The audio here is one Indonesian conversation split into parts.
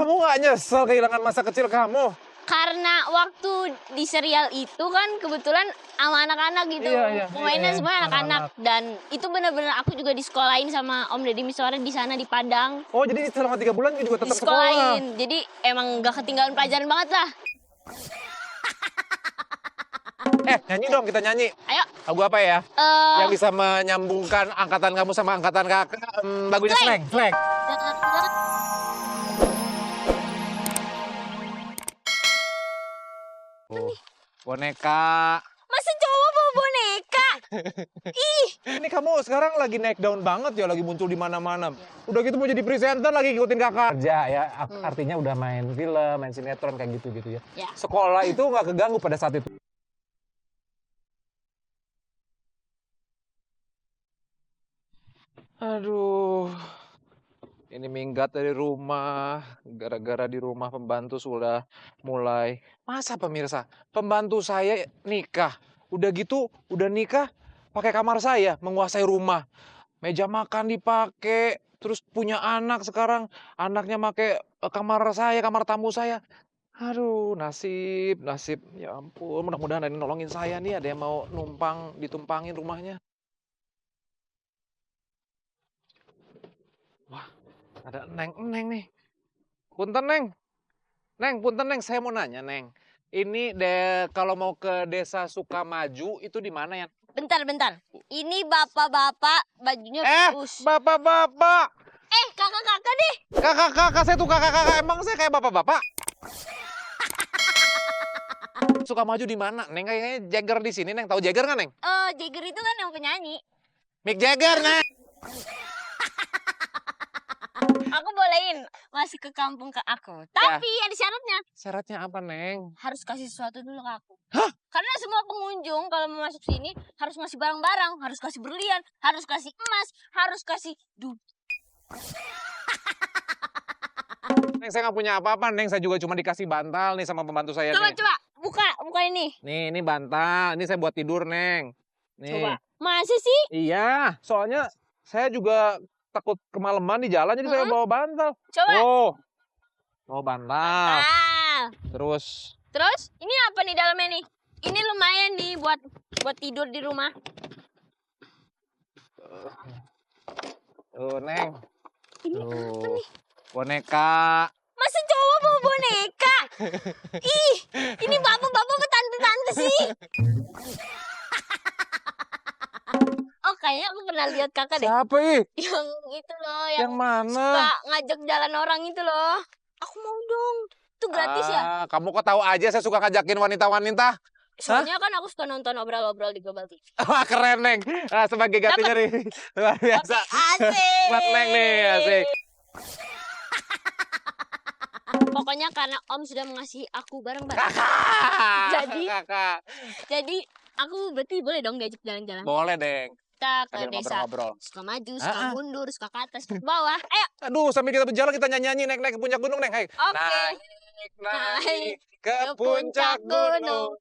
kamu nggak nyesel kehilangan masa kecil kamu? Karena waktu di serial itu kan kebetulan sama anak-anak gitu. Pemainnya semua anak-anak. Dan itu benar-benar aku juga disekolahin sama Om Deddy Miswar di sana di Padang. Oh, jadi selama 3 bulan juga tetap sekolah? Disekolahin. Jadi emang gak ketinggalan pelajaran banget lah. Nyanyi dong, kita nyanyi. Ayo. Lagu apa ya? Yang bisa menyambungkan angkatan kamu sama angkatan kakak. Lagunya Slang. Boneka. Masa cowok bawa boneka? Ih. Ini kamu sekarang lagi naik daun banget ya, lagi muncul di mana-mana. Udah gitu mau jadi presenter lagi ngikutin kakak. Kerja ya, artinya udah main film, main sinetron kayak gitu-gitu ya. Sekolah itu nggak keganggu pada saat itu. Aduh, ini minggat dari rumah, gara-gara di rumah pembantu sudah mulai. Masa pemirsa, pembantu saya nikah, udah gitu, udah nikah, pakai kamar saya, menguasai rumah. Meja makan dipakai, terus punya anak sekarang, anaknya pakai kamar saya, kamar tamu saya. Aduh, nasib. Ya ampun, mudah-mudahan ada yang nolongin saya nih, ada yang mau numpang, ditumpangin rumahnya. Wah, ada Neng nih. Punten, Neng. Punten, Neng. Saya mau nanya, Neng. Ini kalau mau ke Desa Sukamaju, itu di mana ya? Bentar. Ini bapak-bapak bajunya Bapak-bapak. Kakak-kakak deh. Kakak-kakak, saya tuh kakak-kakak. Emang saya kayak bapak-bapak? Sukamaju di mana? Neng kayaknya Jagger di sini, Neng. Tahu Jagger nggak, Neng? Jagger itu kan yang penyanyi. Mick Jagger, Neng. Aku bolehin masuk ke kampung ke aku. Tapi ada syaratnya. Syaratnya apa, Neng? Harus kasih sesuatu dulu ke aku. Hah? Karena semua pengunjung kalau mau masuk sini harus ngasih barang-barang, harus kasih berlian, harus kasih emas, harus kasih duit. Neng, saya nggak punya apa-apa, Neng. Saya juga cuma dikasih bantal nih sama pembantu saya. Coba, nih. buka ini. Nih, ini bantal. Ini saya buat tidur, Neng. Nih. Coba. Masa sih? Iya, soalnya saya juga takut kemalaman di jalan, jadi saya bawa bantal. Coba. Oh, bantal. Terus, ini apa nih dalamnya nih? Ini lumayan nih buat tidur di rumah. Tuh, Neng. Ini apa nih? Boneka. Masa cowok bawa boneka? Ih, ini bapak-bapak apa tante-tante sih? Oh, kayaknya aku pernah lihat kakak deh. Siapa ih? Yang itu loh, Yang mana? suka ngajak jalan orang itu loh. Aku mau dong. Itu gratis ya? Kamu kok tahu aja saya suka ngajakin wanita-wanita? Soalnya kan aku suka nonton obrol-obrol di Global TV. Wah, keren, Neng. Sebagai gantinya nih. Luar biasa. Asik. Buat Neng nih, asik. Pokoknya karena Om sudah mengasihi aku bareng-bareng. Kakak. Jadi aku berarti boleh dong diajak jalan-jalan. Boleh, Neng. Kita ke Sambil desa. ngobrol-ngobrol. Suka maju, suka mundur, suka ke atas, suka ke bawah. Ayo. Aduh, sambil kita berjalan kita nyanyi-nyanyi naik ke puncak gunung, Neng. Oke. Naik ke puncak gunung.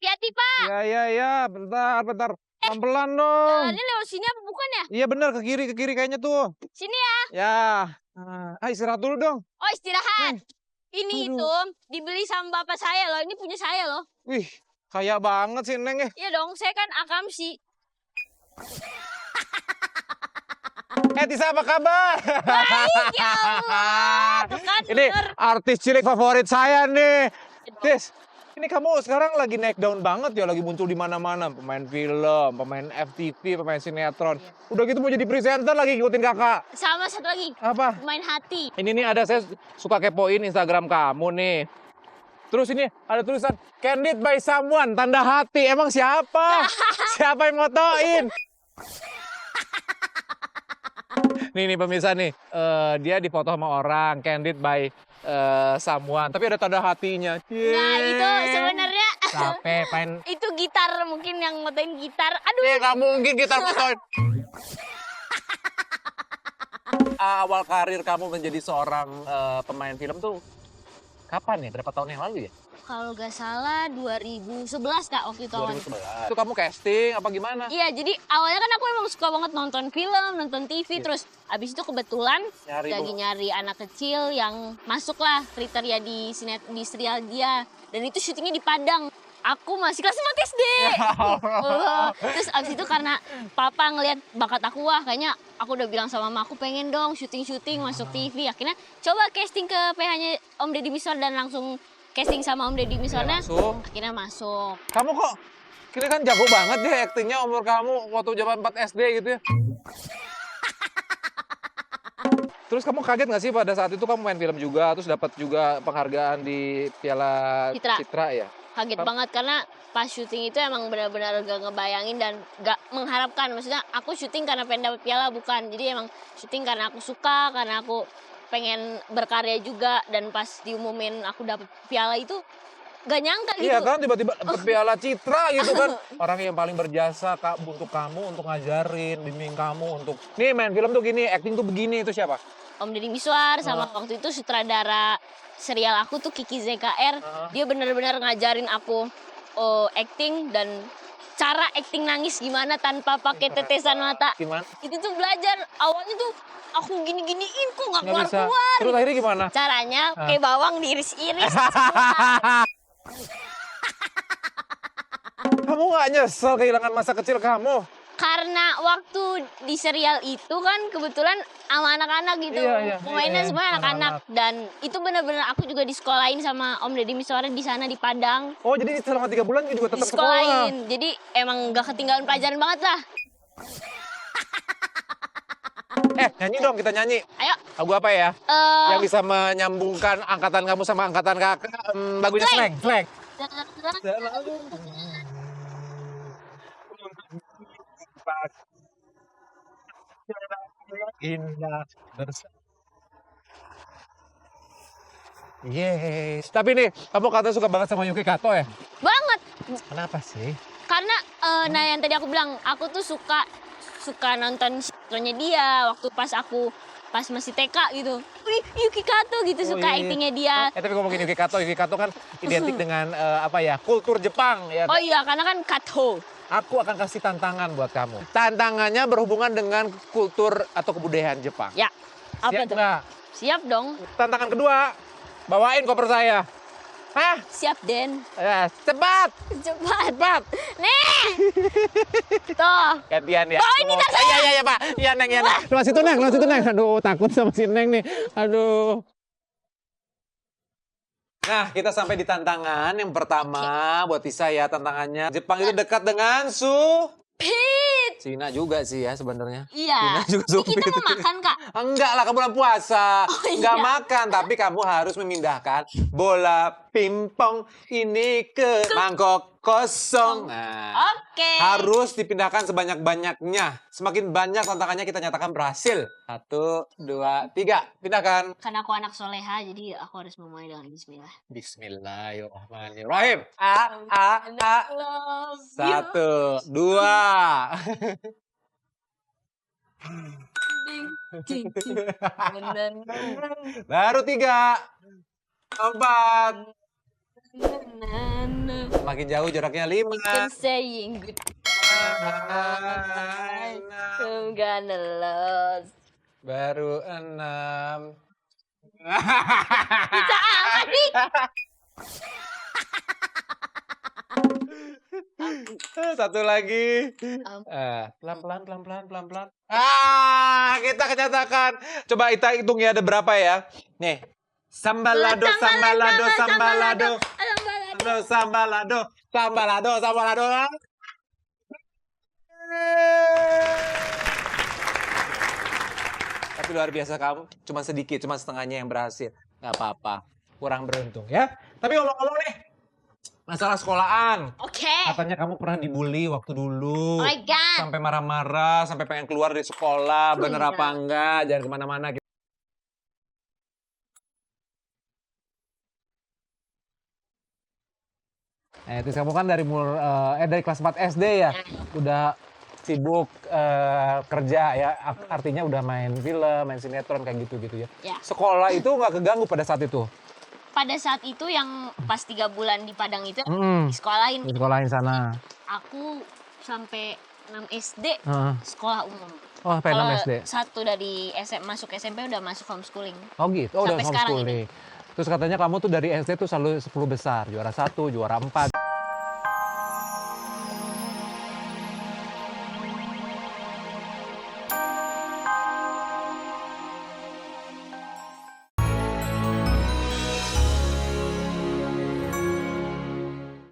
Hati-hati, Pak. Ya, bentar. Pelan-pelan dong. Jalannya lewat sini apa bukan ya? Iya benar, ke kiri kayaknya tuh. Sini ya. Ya. Istirahat dulu dong. Oh, istirahat. Ini Aduh. itu dibeli sama bapak saya loh. Ini punya saya loh. Wih, kaya banget sih, Neng. Iya dong, saya kan akamsi. Tisa, apa kabar? Baik, ya Allah. Tuh kan, Ini bener. artis cilik favorit saya nih. Tis, ini kamu sekarang lagi naik daun banget ya, lagi muncul di mana-mana. Pemain film, pemain FTV, pemain sinetron. Udah gitu mau jadi presenter lagi ngikutin kakak. Sama satu lagi. Apa? Main hati. Ini nih ada, saya suka kepoin Instagram kamu nih. Terus ini ada tulisan Candid by someone, tanda hati. Emang siapa? Siapa yang motoin? Nih pemirsa nih, dia difoto sama orang, Candid by someone, tapi ada tanda hatinya. Nah, itu sebenarnya Capek, itu gitar, mungkin yang motoin gitar. Aduh. Nggak mungkin kita fotoin. Awal karir kamu menjadi seorang pemain film tuh kapan ya? Berapa tahun yang lalu ya? Kalau nggak salah 2011 Kak waktu itu awalnya. 2011. Itu kamu casting apa gimana? Iya, jadi awalnya kan aku emang suka banget nonton film, nonton TV, terus abis itu kebetulan lagi nyari anak kecil yang masuklah kriteria di serial dia. Dan itu syutingnya di Padang. Aku masih kelas 4 SD. Terus abis itu karena papa ngelihat bakat aku, wah kayaknya aku udah bilang sama mama aku pengen dong syuting-syuting masuk TV. Akhirnya coba casting ke PH-nya Om Deddy Mizwar dan langsung casting sama Om Deddy Mizwarnya. Akhirnya masuk. Kamu kok kira kan jago banget deh aktingnya umur kamu waktu zaman 4 SD gitu ya. Terus kamu kaget nggak sih pada saat itu kamu main film juga, terus dapat juga penghargaan di Piala Citra ya? Kaget banget karena pas syuting itu emang benar-benar gak ngebayangin dan gak mengharapkan. Maksudnya aku syuting karena pengen dapet piala, bukan. Jadi emang syuting karena aku suka, karena aku pengen berkarya juga. Dan pas diumumin aku dapet piala itu gak nyangka gitu. Iya kan, tiba-tiba dapet Piala Citra gitu kan. Orang yang paling berjasa untuk kamu, untuk ngajarin, bimbing kamu untuk nih main film tuh gini, acting tuh begini, itu siapa? Om Deddy Mizwar sama waktu itu sutradara serial aku tuh Kiki ZKR. Dia benar-benar ngajarin aku acting dan cara acting nangis gimana tanpa pakai tetesan mata. Gimana? Itu tuh belajar. Awalnya tuh aku gini-giniin kok nggak Nggak bisa. keluar-keluar. Terus akhirnya gimana? Caranya kayak bawang diiris-iris. Kamu nggak nyesel kehilangan masa kecil kamu? Karena waktu di serial itu kan kebetulan sama anak-anak gitu. Pemainnya semua anak-anak. Dan itu benar-benar aku juga disekolahin sama Om Deddy Mizwar di sana di Padang. Oh, jadi selama 3 bulan juga tetap sekolah? Disekolahin. Jadi emang gak ketinggalan pelajaran banget lah. Nyanyi dong, kita nyanyi. Ayo. Lagu apa ya? Yang bisa menyambungkan angkatan kamu sama angkatan kakak. Lagunya Slang. Slang. Indah bersama. Yes. Tapi nih, kamu kata suka banget sama Yuki Kato ya? Banget. Kenapa sih? Karena, nah yang tadi aku bilang, aku tuh suka nonton sinetronnya dia waktu pas masih TK gitu. Wih, Yuki Kato gitu, suka actingnya dia. Tapi ngomongin Yuki Kato kan identik dengan apa ya, kultur Jepang ya. Oh iya, karena kan Kato. Aku akan kasih tantangan buat kamu. Tantangannya berhubungan dengan kultur atau kebudayaan Jepang. Ya, apa Siap tuh? nggak? Siap dong. Tantangan kedua, bawain koper saya. Hah? Siap, Den. Ya, cepat. Cepat. Nih. Tuh. Gantian ya. Bawain gitar saya. Iya, Pak. Iya, Neng, ya, Neng. Lewat situ, Neng. Aduh, takut sama si Neng nih. Aduh. Nah, kita sampai di tantangan yang pertama buat Tisa ya. Tantangannya, Jepang itu dekat dengan Pit. Cina juga sih ya sebenarnya. Iya. Cina juga Ini kita mau makan, Kak. Enggak lah, kamu bulan puasa. Enggak iya. makan, tapi kamu harus memindahkan bola pingpong ini ke mangkok kosong. Nah, Oke. harus dipindahkan sebanyak-banyaknya. Semakin banyak tantangannya kita nyatakan berhasil. 1, 2, 3. Pindahkan. Karena aku anak soleha, jadi aku harus memulai dengan bismillah. Bismillahirrahmanirrahim. A. 1, 2. Baru 3, 4. Makin jauh jaraknya 5. Saying goodbye. I'm gonna lose. Baru 6. Bisa amat nih. Satu lagi. Pelan-pelan. Kita kenyatakan. Coba kita hitung ya ada berapa ya. Nih. Sambalado. Tapi luar biasa kamu. Cuma sedikit, cuma setengahnya yang berhasil. Nggak apa-apa. Kurang beruntung ya. Tapi ngomong-ngomong nih. Masalah sekolahan. Oke. Katanya kamu pernah dibully waktu dulu. Oh my God. Sampai marah-marah, sampai pengen keluar dari sekolah. Bener apa enggak? Jangan kemana-mana. Terus kamu kan dari kelas 4 SD ya. Udah sibuk kerja ya. Artinya udah main film, main sinetron kayak gitu-gitu ya. Ya. Sekolah itu nggak keganggu pada saat itu? pada saat itu yang pas 3 bulan di Padang itu Mm-mm. di sekolah lain. Di sekolahin sana. Aku sampai 6 SD Heeh. sekolah umum. Oh, sampai 6 Kalau SD. satu dari masuk SMP udah masuk homeschooling. Oh gitu, oh udah Sampai sekarang homeschooling. Terus katanya kamu tuh dari SD tuh selalu 10 besar, juara 1, juara 4.